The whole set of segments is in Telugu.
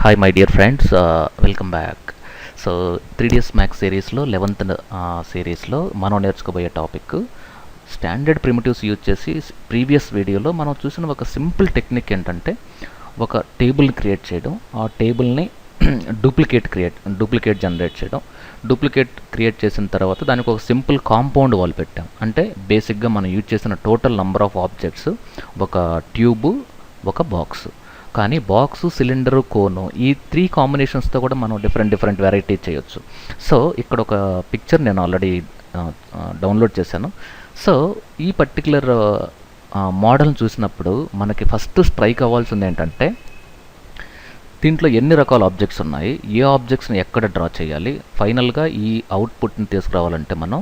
Hi, my dear friends. Welcome back. So 3ds maths సిరీస్లో 11th సిరీస్లో మనం నేర్చుకోబోయే టాపిక్ స్టాండర్డ్ ప్రిమిటివ్స్ యూజ్ చేసి ప్రీవియస్ వీడియోలో మనం చూసిన ఒక సింపుల్ టెక్నిక్ ఏంటంటే ఒక టేబుల్ క్రియేట్ చేయడం, ఆ టేబుల్ని డూప్లికేట్ జనరేట్ చేయడం. డూప్లికేట్ క్రియేట్ చేసిన తర్వాత దానికి ఒక సింపుల్ కాంపౌండ్ వాల్ పెట్టాం. అంటే బేసిక్గా మనం యూజ్ చేసిన టోటల్ నంబర్ ఆఫ్ ఆబ్జెక్ట్స్ ఒక ట్యూబు, ఒక బాక్స్. కానీ బాక్సు, సిలిండరు, కోను ఈ 3 కాంబినేషన్స్తో కూడా మనం డిఫరెంట్ వెరైటీ చేయొచ్చు. సో ఇక్కడ ఒక పిక్చర్ నేను ఆల్రెడీ డౌన్లోడ్ చేశాను. సో ఈ పర్టికులర్ మోడల్ని చూసినప్పుడు మనకి ఫస్ట్ స్ట్రైక్ అవ్వాల్సింది ఏంటంటే దీంట్లో ఎన్ని రకాల ఆబ్జెక్ట్స్ ఉన్నాయి, ఏ ఆబ్జెక్ట్స్ని ఎక్కడ డ్రా చేయాలి, ఫైనల్గా ఈ అవుట్పుట్ని తీసుకురావాలంటే మనం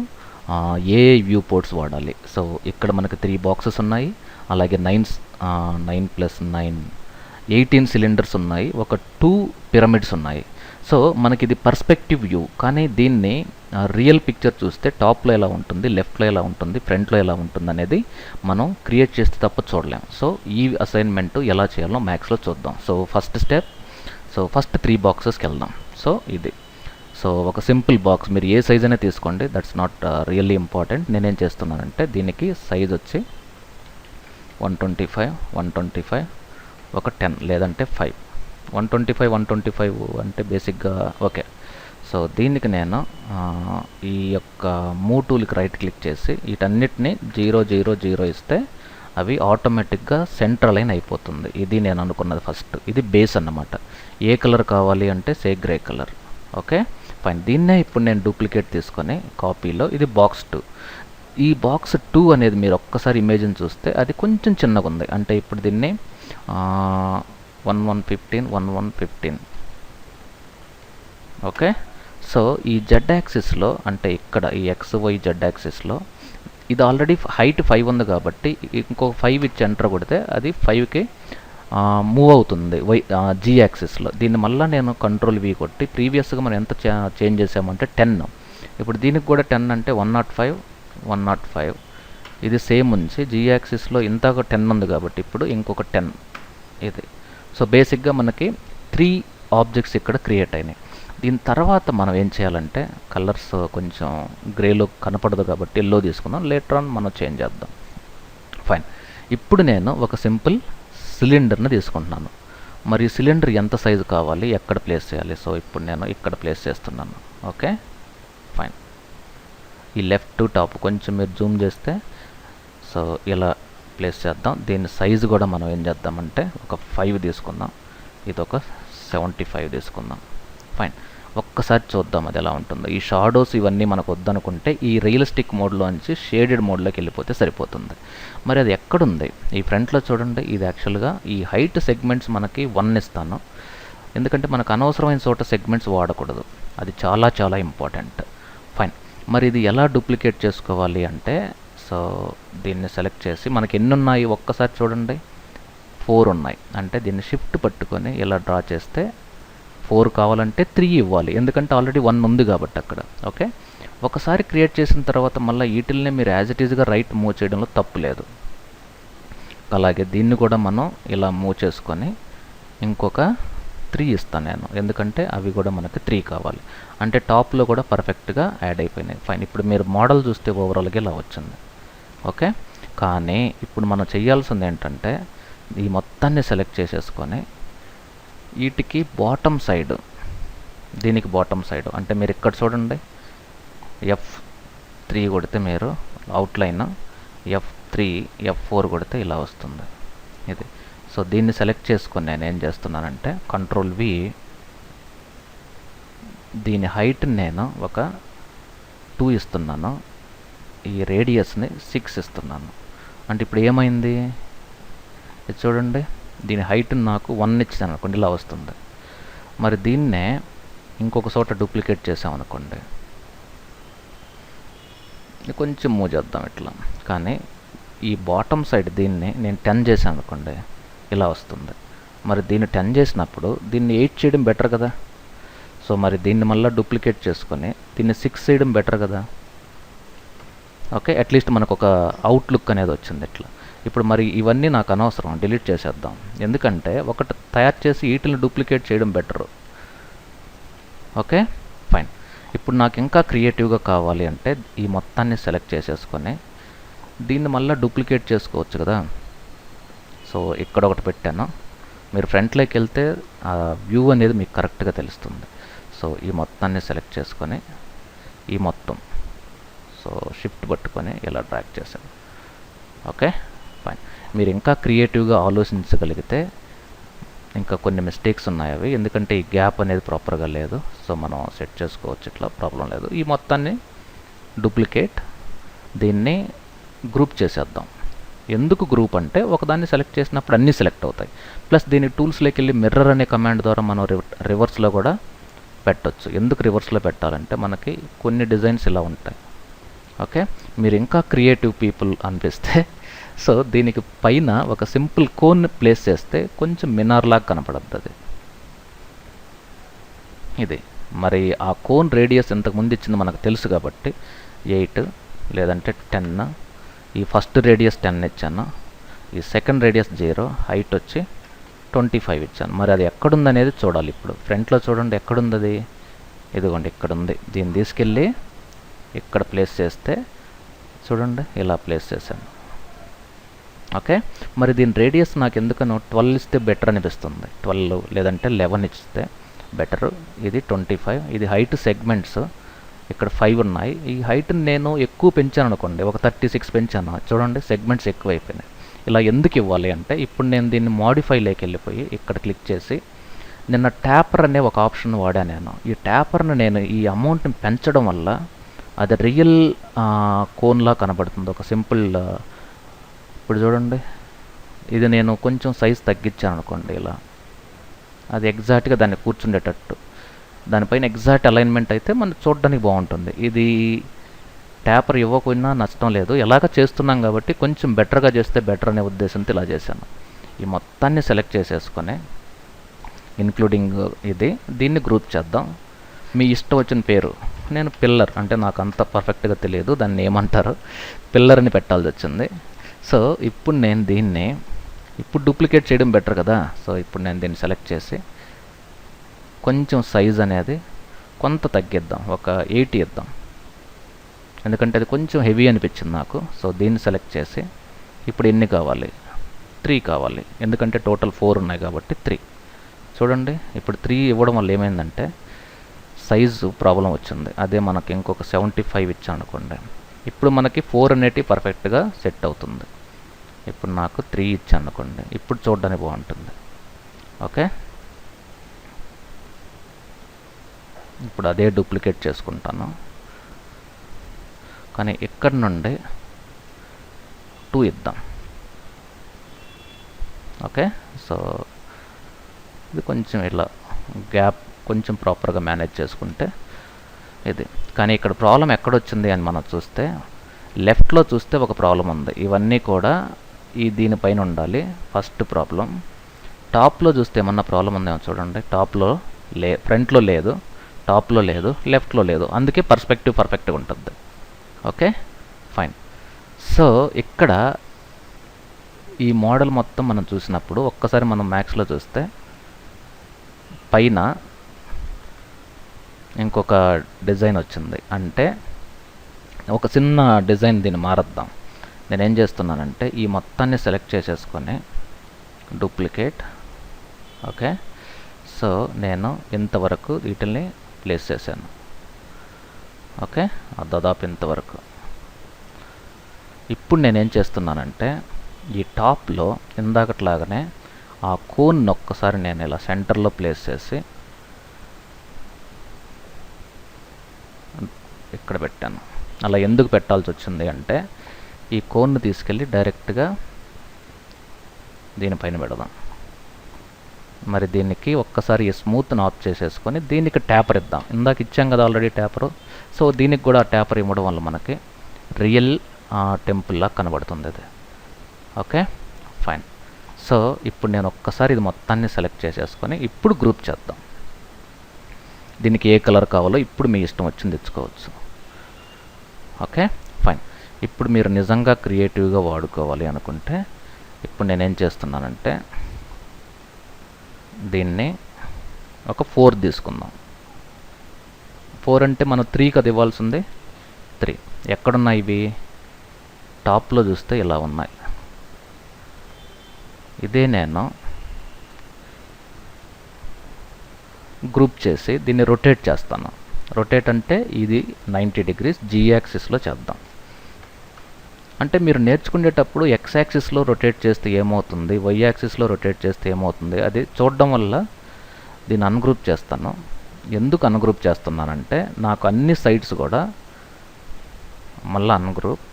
ఏ వ్యూ పోర్ట్స్ వాడాలి. సో ఇక్కడ మనకి 3 బాక్సెస్ ఉన్నాయి, అలాగే 9 + 9 18 సిలిండర్స్ ఉన్నాయి, ఒక 2 పిరమిడ్స్ ఉన్నాయి. సో మనకి ఇది పర్స్పెక్టివ్ వ్యూ. కానీ దీన్ని రియల్ పిక్చర్ చూస్తే టాప్లో ఎలా ఉంటుంది, లెఫ్ట్లో ఎలా ఉంటుంది, ఫ్రంట్లో ఎలా ఉంటుంది అనేది మనం క్రియేట్ చేస్తే తప్ప చూడలేం. సో ఈ అసైన్మెంట్ ఎలా చేయాలో మ్యాథ్స్లో చూద్దాం. సో ఫస్ట్ స్టెప్, ఫస్ట్ 3 బాక్సెస్కి వెళ్దాం. సో ఇది ఒక సింపుల్ బాక్స్, మీరు ఏ సైజ్ అయినా తీసుకోండి, దట్స్ నాట్ రియల్లీ ఇంపార్టెంట్. నేనేం చేస్తున్నానంటే దీనికి సైజ్ వచ్చి 125 ఒక 10 లేదంటే 5. 125 అంటే బేసిక్గా ఓకే. సో దీనికి నేను ఈ యొక్క మూవ్ టూల్కి రైట్ క్లిక్ చేసి వీటన్నిటిని 0 ఇస్తే అవి ఆటోమేటిక్గా సెంట్రల్ లైన్ అయిపోతుంది. ఇది నేను అనుకున్నది ఫస్ట్. ఇది బేస్ అన్నమాట. ఏ కలర్ కావాలి అంటే సే గ్రే కలర్. Okay fine. దీన్నే ఇప్పుడు నేను డూప్లికేట్ తీసుకొని కాపీలో, ఇది బాక్స్ 2. ఈ బాక్స్ 2 అనేది మీరు ఒక్కసారి ఇమేజ్ని చూస్తే అది కొంచెం చిన్నగా ఉంది. అంటే ఇప్పుడు దీన్ని 1115 ఓకే. సో ఈ జెడ్ యాక్సిస్లో, అంటే ఇక్కడ ఈ XY జెడ్ యాక్సిస్లో ఇది ఆల్రెడీ హైట్ 5 ఉంది కాబట్టి ఇంకొక 5 ఇచ్చి ఎంటర్ కొడితే అది 5కి మూవ్ అవుతుంది జీ యాక్సిస్లో. దీన్ని మళ్ళీ నేను Ctrl+V కొట్టి ప్రీవియస్గా మనం ఎంత చేంజ్ చేసామంటే 10. ఇప్పుడు దీనికి కూడా 10 అంటే 105 ఇది సేమ్ ఉంచి జీ యాక్సిస్లో ఇంతక 10 ఉంది కాబట్టి ఇప్పుడు ఇంకొక 10 ఇది. సో బేసిక్గా మనకి 3 ఆబ్జెక్ట్స్ ఇక్కడ క్రియేట్ అయినాయి. దీని తర్వాత మనం ఏం చేయాలంటే కలర్స్ కొంచెం గ్రేలో కనపడదు కాబట్టి ఎల్లో తీసుకుందాం, లేటర్ ఆన్ మనం చేంజ్ చేద్దాం. ఫైన్. ఇప్పుడు నేను ఒక సింపుల్ సిలిండర్ని తీసుకుంటున్నాను. మరి సిలిండర్ ఎంత సైజు కావాలి, ఎక్కడ ప్లేస్ చేయాలి? సో ఇప్పుడు నేను ఇక్కడ ప్లేస్ చేస్తున్నాను. Okay fine. ఈ లెఫ్ట్ టు టాప్ కొంచెం మీరు జూమ్ చేస్తే సో ఇలా ప్లేస్ చేద్దాం. దీని సైజు కూడా మనం ఏం చేద్దామంటే ఒక 5 తీసుకుందాం, ఇది ఒక 75 తీసుకుందాం. ఫైన్. ఒక్కసారి చూద్దాం అది ఎలా ఉంటుందో. ఈ షాడోస్ ఇవన్నీ మనకు వద్దనుకుంటే ఈ రియలిస్టిక్ మోడ్లోంచి షేడెడ్ మోడ్లోకి వెళ్ళిపోతే సరిపోతుంది. మరి అది ఎక్కడుంది? ఈ ఫ్రంట్లో చూడండి. ఇది యాక్చువల్గా ఈ హైట్ సెగ్మెంట్స్ మనకి 1 ఇస్తాను, ఎందుకంటే మనకు అనవసరమైన చోట సెగ్మెంట్స్ వాడకూడదు. అది చాలా ఇంపార్టెంట్. ఫైన్. మరి ఇది ఎలా డూప్లికేట్ చేసుకోవాలి అంటే సో దీన్ని సెలెక్ట్ చేసి మనకి ఎన్ని ఉన్నాయి ఒక్కసారి చూడండి. 4 ఉన్నాయి. అంటే దీన్ని షిఫ్ట్ పట్టుకొని ఇలా డ్రా చేస్తే 4 కావాలంటే 3 ఇవ్వాలి, ఎందుకంటే ఆల్రెడీ 1 ఉంది కాబట్టి అక్కడ. ఓకే. ఒకసారి క్రియేట్ చేసిన తర్వాత మళ్ళీ వీటిల్ని మీరు యాజ్ ఇట్ ఈజ్గా రైట్ మూవ్ చేయడంలో తప్పు లేదు. అలాగే దీన్ని కూడా మనం ఇలా మూవ్ చేసుకొని ఇంకొక 3 ఇస్తాను నేను, ఎందుకంటే అవి కూడా మనకి 3 కావాలి. అంటే టాప్లో కూడా పర్ఫెక్ట్గా యాడ్ అయిపోయినాయి. ఫైన్. ఇప్పుడు మీరు మోడల్ చూస్తే ఓవరాల్గా ఇలా వచ్చింది. ఓకే. కానీ ఇప్పుడు మనం చేయాల్సింది ఏంటంటే ఈ మొత్తాన్ని సెలెక్ట్ చేసేసుకొని వీటికి బాటమ్ సైడ్, దీనికి బాటమ్ సైడ్ అంటే మీరు ఇక్కడ చూడండి, F3 కొడితే మీరు అవుట్లైన్, F3 F4 కొడితే ఇలా వస్తుంది ఇది. సో దీన్ని సెలెక్ట్ చేసుకొని నేను ఏం చేస్తున్నానంటే Ctrl+V, దీని హైట్ నేను ఒక 2 ఇస్తున్నాను, ఈ రేడియస్ని 6 ఇస్తున్నాను. అంటే ఇప్పుడు ఏమైంది ఇది చూడండి, దీని హైట్ నాకు 1 ఇచ్చాను అనుకోండి, ఇలా వస్తుంది. మరి దీన్నే ఇంకొక చోట డూప్లికేట్ చేసామనుకోండి, కొంచెం మూవ్ చేద్దాం ఇట్లా. కానీ ఈ బాటమ్ సైడ్ దీన్ని నేను 10 చేశాను అనుకోండి, ఇలా వస్తుంది. మరి దీన్ని 10 చేసినప్పుడు దీన్ని 8 చేయడం బెటర్ కదా. సో మరి దీన్ని మళ్ళీ డూప్లికేట్ చేసుకొని దీన్ని 6 చేయడం బెటర్ కదా. ఓకే. అట్లీస్ట్ మనకు ఒక అవుట్లుక్ అనేది వచ్చింది ఇట్లా. ఇప్పుడు మరి ఇవన్నీ నాకు అనవసరం, డిలీట్ చేసేద్దాం. ఎందుకంటే ఒకటి తయారు చేసి వీటిని డూప్లికేట్ చేయడం బెటరు. Okay, fine. ఇప్పుడు నాకు ఇంకా క్రియేటివ్గా కావాలి అంటే ఈ మొత్తాన్ని సెలెక్ట్ చేసేసుకొని దీన్ని మళ్ళీ డూప్లికేట్ చేసుకోవచ్చు కదా. సో ఇక్కడ ఒకటి పెట్టాను. మీరు ఫ్రంట్లోకి వెళ్తే ఆ వ్యూ అనేది మీకు కరెక్ట్గా తెలుస్తుంది. సో ఈ మొత్తాన్ని సెలెక్ట్ చేసుకొని ఈ మొత్తం సో షిఫ్ట్ పట్టుకొని ఇలా డ్రాగ్ చేశాను. Okay, fine. మీరు ఇంకా క్రియేటివ్గా ఆలోచించగలిగితే ఇంకా కొన్ని మిస్టేక్స్ ఉన్నాయి అవి, ఎందుకంటే ఈ గ్యాప్ అనేది ప్రాపర్గా లేదు. సో మనం సెట్ చేసుకోవచ్చు, ఇట్లా ప్రాబ్లం లేదు. ఈ మొత్తాన్ని డూప్లికేట్, దీన్ని గ్రూప్ చేసేద్దాం. ఎందుకు గ్రూప్ అంటే ఒకదాన్ని సెలెక్ట్ చేసినప్పుడు అన్నీ సెలెక్ట్ అవుతాయి. ప్లస్ దీని టూల్స్లోకి వెళ్ళి మిర్రర్ అనే కమాండ్ ద్వారా మనం రివర్స్లో కూడా పెట్టవచ్చు. ఎందుకు రివర్స్లో పెట్టాలంటే మనకి కొన్ని డిజైన్స్ ఇలా ఉంటాయి. ఓకే, మీరు ఇంకా క్రియేటివ్ పీపుల్ అనిపిస్తే సో దీనికి పైన ఒక సింపుల్ కోన్ ప్లేస్ చేస్తే కొంచెం మినార్లాగా కనపడద్దు అది. ఇది మరి ఆ కోన్ రేడియస్ ఇంతకుముందు ఇచ్చింది మనకు తెలుసు కాబట్టి 8 లేదంటే 10, ఈ ఫస్ట్ రేడియస్ 10 ఇచ్చాను, ఈ సెకండ్ రేడియస్ 0, హైట్ వచ్చి 25 ఇచ్చాను. మరి అది ఎక్కడుందనేది చూడాలి. ఇప్పుడు ఫ్రంట్లో చూడండి ఎక్కడుంది అది, ఇదిగోండి ఇక్కడ ఉంది. దీన్ని తీసుకెళ్ళి ఇక్కడ ప్లేస్ చేస్తే చూడండి ఇలా ప్లేస్ చేశాను. ఓకే, మరి దీని రేడియస్ నాకు ఎందుకనో 12 ఇస్తే బెటర్ అనిపిస్తుంది. 12 లేదంటే 11 ఇస్తే బెటరు. ఇది 25, ఇది హైట్ సెగ్మెంట్స్ ఇక్కడ 5 ఉన్నాయి. ఈ హైట్ని నేను ఎక్కువ పెంచాను అనుకోండి, ఒక 36 పెంచాను, చూడండి సెగ్మెంట్స్ ఎక్కువ అయిపోయినాయి. ఇలా ఎందుకు ఇవ్వాలి అంటే ఇప్పుడు నేను దీన్ని మాడిఫైలోకి వెళ్ళిపోయి ఇక్కడ క్లిక్ చేసి నిన్న ట్యాపర్ అనే ఒక ఆప్షన్ వాడాను నేను. ఈ ట్యాపర్ని నేను ఈ అమౌంట్ని పెంచడం వల్ల అది రియల్ కోన్లా కనబడుతుంది, ఒక సింపుల్. ఇప్పుడు చూడండి ఇది నేను కొంచెం సైజ్ తగ్గించాను అనుకోండి ఇలా, అది ఎగ్జాక్ట్గా దాన్ని కూర్చుండేటట్టు దానిపైన ఎగ్జాక్ట్ అలైన్మెంట్ అయితే మనకు చూడడానికి బాగుంటుంది. ఇది ట్యాపర్ ఇవ్వకపోయినా నష్టం లేదు, ఎలాగ చేస్తున్నాం కాబట్టి కొంచెం బెటర్గా చేస్తే బెటర్ అనే ఉద్దేశంతో ఇలా చేశాను. ఈ మొత్తాన్ని సెలెక్ట్ చేసేసుకొని ఇన్క్లూడింగ్ దీన్ని గ్రూప్ చేద్దాం. మీ ఇష్టం వచ్చిన పేరు, నేను పిల్లర్ అంటే నాకు అంత పర్ఫెక్ట్గా తెలియదు దాన్ని ఏమంటారు, పిల్లర్ని పెట్టాల్సి వచ్చింది. సో ఇప్పుడు నేను దీన్ని ఇప్పుడు డూప్లికేట్ చేయడం బెటర్ కదా. సో ఇప్పుడు నేను దీన్ని సెలెక్ట్ చేసి కొంచెం సైజ్ అనేది కొంత తగ్గిద్దాం, ఒక 80 ఇద్దాం, ఎందుకంటే అది కొంచెం హెవీ అనిపించింది నాకు. సో దీన్ని సెలెక్ట్ చేసి ఇప్పుడు ఎన్ని కావాలి, 3 కావాలి, ఎందుకంటే టోటల్ 4 ఉన్నాయి కాబట్టి 3. చూడండి ఇప్పుడు 3 ఇవ్వడం వల్ల ఏమైందంటే సైజు ప్రాబ్లం వచ్చింది. అదే మనకి ఇంకొక 75 ఇచ్చాను అనుకోండి, ఇప్పుడు మనకి 4 అనేటివి పర్ఫెక్ట్గా సెట్ అవుతుంది. ఇప్పుడు నాకు 3 ఇచ్చాను అనుకోండి, ఇప్పుడు చూడడానికి బాగుంటుంది. ఓకే, ఇప్పుడు అదే డూప్లికేట్ చేసుకుంటాను, కానీ ఇక్కడ నుండి 2 ఇద్దాం. ఓకే, సో ఇది కొంచెం ఇలా గ్యాప్ కొంచెం ప్రాపర్గా మేనేజ్ చేసుకుంటే ఇది. కానీ ఇక్కడ ప్రాబ్లం ఎక్కడొచ్చింది అని మనం చూస్తే లెఫ్ట్లో చూస్తే ఒక ప్రాబ్లం ఉంది. ఇవన్నీ కూడా దీనిపైన ఉండాలి, ఫస్ట్ ప్రాబ్లం. టాప్లో చూస్తే ఏమన్నా ప్రాబ్లం ఉందేమో చూడండి, టాప్లో ఫ్రంట్లో లేదు, టాప్లో లేదు, లెఫ్ట్లో లేదు, అందుకే పర్స్పెక్టివ్ పర్ఫెక్ట్గా ఉంటుంది. Okay, fine. సో ఇక్కడ ఈ మోడల్ మొత్తం మనం చూసినప్పుడు ఒక్కసారి మనం మ్యాక్స్లో చూస్తే పైన ఇంకొక డిజైన్ వచ్చింది. అంటే ఒక చిన్న డిజైన్ దీన్ని మారద్దాం. నేనేం చేస్తున్నానంటే ఈ మొత్తాన్ని సెలెక్ట్ చేసేసుకొని డూప్లికేట్. ఓకే, సో నేను ఇంతవరకు వీటిని ప్లేస్ చేశాను. ఓకే, దాదాపు ఇంతవరకు. ఇప్పుడు నేనేం చేస్తున్నానంటే ఈ టాప్లో ఇందాకట్లాగానే ఆ కోన్ ఒక్కసారి నేను ఇలా సెంటర్లో ప్లేస్ చేసి ఇక్కడ పెట్టాను. అలా ఎందుకు పెట్టాల్సి వచ్చింది అంటే ఈ కోన్ను తీసుకెళ్ళి డైరెక్ట్గా దీనిపైన పెడదాం. మరి దీనికి ఒక్కసారి ఈ స్మూత్ని ఆఫ్ చేసేసుకొని దీనికి ట్యాపర్ ఇద్దాం. ఇందాక ఇచ్చాం కదా ఆల్రెడీ ట్యాపరు. సో దీనికి కూడా ట్యాపర్ ఇవ్వడం వల్ల మనకి రియల్ టెంపుల్లా కనబడుతుంది అది. Okay, fine. సో ఇప్పుడు నేను ఒక్కసారి ఇది మొత్తాన్ని సెలెక్ట్ చేసేసుకొని ఇప్పుడు గ్రూప్ చేద్దాం. దీనికి ఏ కలర్ కావాలో ఇప్పుడు మీ ఇష్టం వచ్చింది తెచ్చుకోవచ్చు. Okay, fine. ఇప్పుడు మీరు నిజంగా క్రియేటివ్గా వాడుకోవాలి అనుకుంటే ఇప్పుడు నేనేం చేస్తున్నానంటే దీన్ని ఒక 4 తీసుకుందాం. 4 అంటే మనం 3 కదా ఇవ్వాల్సి ఉంది. 3 ఎక్కడున్నాయి ఇవి? టాప్లో చూస్తే ఇలా ఉన్నాయి. ఇదే నేను గ్రూప్ చేసి దీన్ని రొటేట్ చేస్తాను. రొటేట్ అంటే ఇది 90 degrees జీ యాక్సిస్లో చేద్దాం. అంటే మీరు నేర్చుకునేటప్పుడు ఎక్స్ యాక్సిస్లో రొటేట్ చేస్తే ఏమవుతుంది, వై యాక్సిస్లో రొటేట్ చేస్తే ఏమవుతుంది అది చూడడం వల్ల దీన్ని అన్గ్రూప్ చేస్తాను. ఎందుకు అన్గ్రూప్ చేస్తున్నానంటే నాకు అన్ని సైడ్స్ కూడా మళ్ళీ అన్గ్రూప్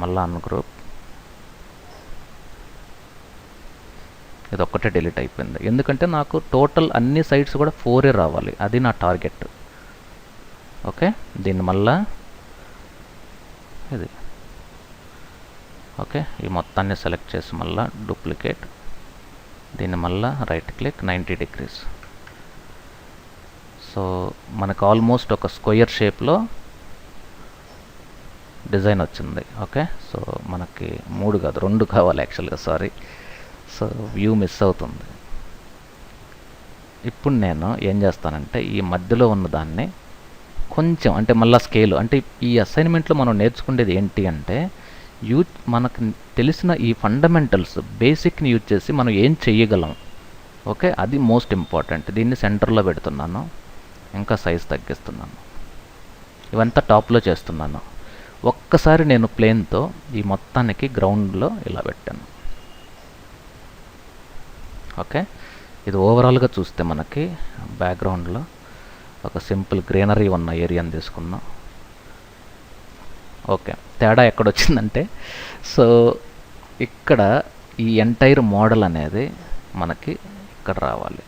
మళ్ళీ అన్గ్రూప్ ఇది ఒక్కటే డిలీట్ అయిపోయింది. ఎందుకంటే నాకు టోటల్ అన్ని సైడ్స్ కూడా 4 రావాలి, అది నా టార్గెట్. ఓకే, దీన్ని మళ్ళా ఇది ఓకే ఈ మొత్తాన్ని సెలెక్ట్ చేసి మళ్ళీ డూప్లికేట్, దీన్ని మళ్ళీ రైట్ క్లిక్ 90 degrees. సో మనకు ఆల్మోస్ట్ ఒక స్క్వేర్ షేప్లో డిజైన్ వచ్చింది. ఓకే, సో మనకి 3 కాదు 2 కావాలి యాక్చువల్గా, సారీ. సో వ్యూ మిస్ అవుతుంది. ఇప్పుడు నేను ఏం చేస్తానంటే ఈ మధ్యలో ఉన్న దాన్ని కొంచెం అంటే మళ్ళీ స్కేల్, అంటే ఈ అసైన్మెంట్లో మనం నేర్చుకునేది ఏంటి అంటే మనకు తెలిసిన ఈ ఫండమెంటల్స్ బేసిక్ని యూజ్ చేసి మనం ఏం చెయ్యగలం. ఓకే, అది మోస్ట్ ఇంపార్టెంట్. దీన్ని సెంటర్లో పెడుతున్నాను, ఇంకా సైజ్ తగ్గిస్తున్నాను, ఇవంతా టాప్లో చేస్తున్నాను. ఒక్కసారి నేను ప్లేన్తో ఈ మొత్తానికి గ్రౌండ్లో ఇలా పెట్టాను. ఓకే, ఇది ఓవరాల్గా చూస్తే మనకి బ్యాక్గ్రౌండ్లో ఒక సింపుల్ గ్రీనరీ ఉన్న ఏరియాని తీసుకున్నాం. ఓకే, తేడా ఎక్కడొచ్చిందంటే సో ఇక్కడ ఈ ఎంటైర్ మోడల్ అనేది మనకి ఇక్కడ రావాలి.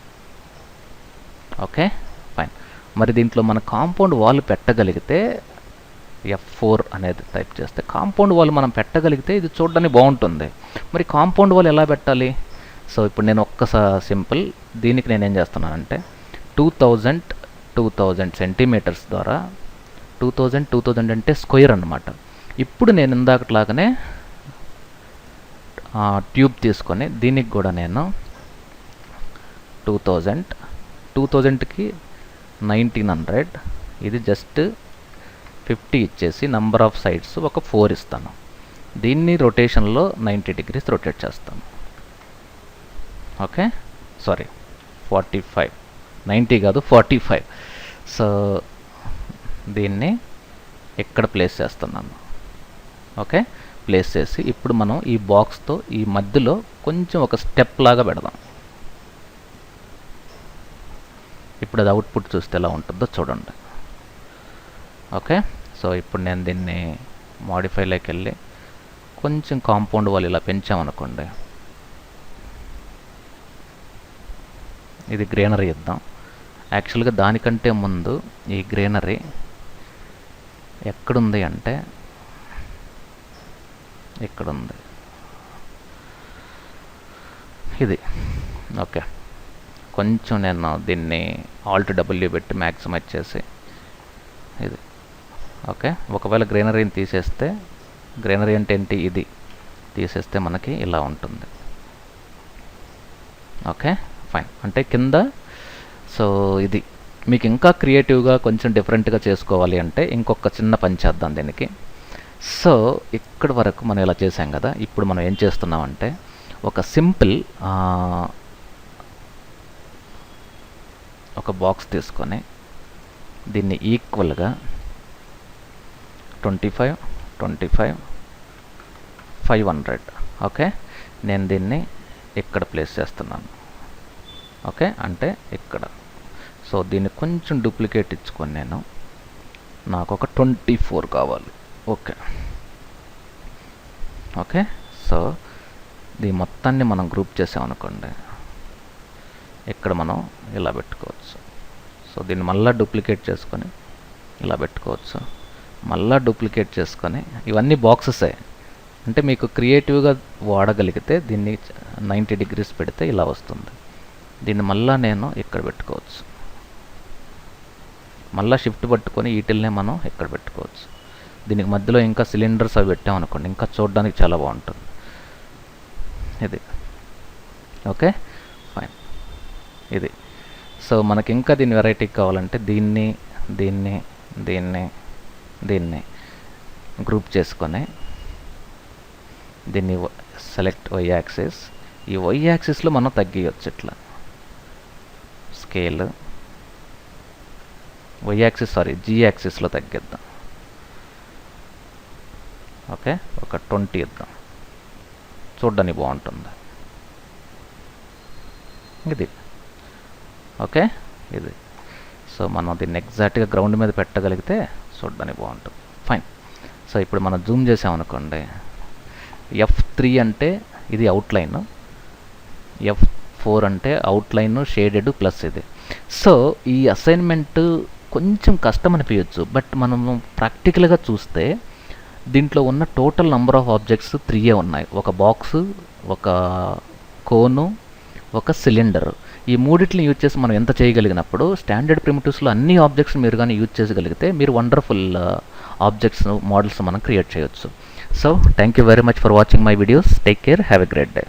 Okay fine. మరి దీంట్లో మన కాంపౌండ్ వాల్ పెట్టగలిగితే F4 అనేది టైప్ చేస్తే కాంపౌండ్ వాల్ మనం పెట్టగలిగితే ఇది చూడడానికి బాగుంటుంది. మరి కాంపౌండ్ వాల్ ఎలా పెట్టాలి? సో ఇప్పుడు నేను ఒక్కసారి సింపుల్ దీనికి నేనేం చేస్తున్నానంటే 2000 సెంటీమీటర్స్ ద్వారా 2000 అంటే స్క్వేర్ అన్నమాట. ఇప్పుడు నేను ఇందాకట్లాగానే ట్యూబ్ తీసుకొని దీనికి కూడా నేను 2000కి 1900 ఇది జస్ట్ 50 ఇచ్చేసి నంబర్ ఆఫ్ సైడ్స్ ఒక 4 ఇస్తాను. దీన్ని రొటేషన్లో 90 degrees రొటేట్ చేస్తాను. ఓకే, సారీ 45, 90 కాదు 45. సో దీన్ని ఇక్కడ ప్లేస్ చేస్తున్నాను. ఓకే, ప్లేస్ చేసి ఇప్పుడు మనం ఈ బాక్స్తో ఈ మధ్యలో కొంచెం ఒక స్టెప్ లాగా పెడదాం. ఇప్పుడు అది అవుట్పుట్ చూస్తే ఎలా ఉంటుందో చూడండి. ఓకే, సో ఇప్పుడు నేను దీన్ని మాడిఫైలోకి వెళ్ళి కొంచెం కాంపౌండ్ వాల్ ఇలా పెంచామనుకోండి, ఇది గ్రీనరీ ఇద్దాం. యాక్చువల్గా దానికంటే ముందు ఈ గ్రీనరీ ఎక్కడుంది అంటే ఇక్కడ ఉంది ఇది. ఓకే, కొంచెం నేను దీన్ని Alt W పెట్టి మ్యాక్సిమైజ్ చేసి ఇది. ఓకే, ఒకవేళ గ్రీనరీని తీసేస్తే, గ్రీనరీ అంటే ఏంటి, ఇది తీసేస్తే మనకి ఇలా ఉంటుంది. Okay fine. అంటే కింద సో ఇది మీకు ఇంకా క్రియేటివ్గా కొంచెం డిఫరెంట్గా చేసుకోవాలి అంటే ఇంకొక చిన్న పని చేద్దాం దీనికి. సో ఇక్కడి వరకు మనం ఇలా చేసాం కదా, ఇప్పుడు మనం ఏం చేస్తున్నామంటే ఒక సింపుల్ ఒక బాక్స్ తీసుకొని దీన్ని ఈక్వల్గా 25, 500. ఓకే, నేను దీన్ని ఇక్కడ ప్లేస్ చేస్తున్నాను. ఓకే, అంటే ఇక్కడ. సో దీన్ని కొంచెం డూప్లికేట్ ఇచ్చుకొని నేను నాకు ఒక 24 కావాలి. ఓకే ఓకే, సో దీని మొత్తాన్ని మనం గ్రూప్ చేసామనుకోండి, ఇక్కడ మనం ఇలా పెట్టుకోవచ్చు. సో దీన్ని మళ్ళీ డూప్లికేట్ చేసుకొని ఇలా పెట్టుకోవచ్చు, మళ్ళీ డూప్లికేట్ చేసుకొని, ఇవన్నీ బాక్సెసే. అంటే మీకు క్రియేటివ్గా వాడగలిగితే దీన్ని 90 degrees పెడితే ఇలా వస్తుంది. దీన్ని మళ్ళీ నేను ఇక్కడ పెట్టుకోవచ్చు. మళ్ళీ షిఫ్ట్ పట్టుకొని వీటిల్నే మనం ఇక్కడ పెట్టుకోవచ్చు. దీనికి మధ్యలో ఇంకా సిలిండర్స్ అవి పెట్టామనుకోండి, ఇంకా చూడడానికి చాలా బాగుంటుంది ఇది. Okay fine. ఇది సో మనకి ఇంకా దీని వెరైటీ కావాలంటే దీన్ని దీన్ని దీన్ని దీన్ని గ్రూప్ చేసుకొని దీన్ని సెలెక్ట్ వై యాక్సిస్. ఈ వై యాక్సిస్లో మనం తగ్గియచ్చు ఇట్లా స్కేల్. వై యాక్సిస్ జీ యాక్సిస్లో తగ్గిద్దాం. ఓకే ఒక 20 ఇద్దాం, చూడ్డానికి బాగుంటుంది ఇది. ఓకే ఇది. సో మనం దీన్ని ఎగ్జాక్ట్గా గ్రౌండ్ మీద పెట్టగలిగితే చూడడానికి బాగుంటుంది. ఫైన్. సో ఇప్పుడు మనం జూమ్ చేసామనుకోండి, F3 అంటే ఇది అవుట్లైన్, F4 అంటే అవుట్లైన్ షేడెడ్ ప్లస్ ఇది. సో ఈ అసైన్మెంట్ కొంచెం కష్టం అనిపించచ్చు, బట్ మనము ప్రాక్టికల్గా చూస్తే దీంట్లో ఉన్న టోటల్ నెంబర్ ఆఫ్ ఆబ్జెక్ట్స్ 3 ఉన్నాయి. ఒక బాక్సు, ఒక కోను, ఒక సిలిండర్. ఈ మూడిట్ని యూజ్ చేసి మనం ఎంత చేయగలిగినప్పుడు స్టాండర్డ్ ప్రిమిటివ్స్లో అన్ని ఆబ్జెక్ట్స్ మీరు కానీ యూజ్ చేయగలిగితే మీరు వండర్ఫుల్ ఆబ్జెక్ట్స్ మోడల్స్ మనం క్రియేట్ చేయొచ్చు. So thank you very much for watching my videos. Take care, have a great day.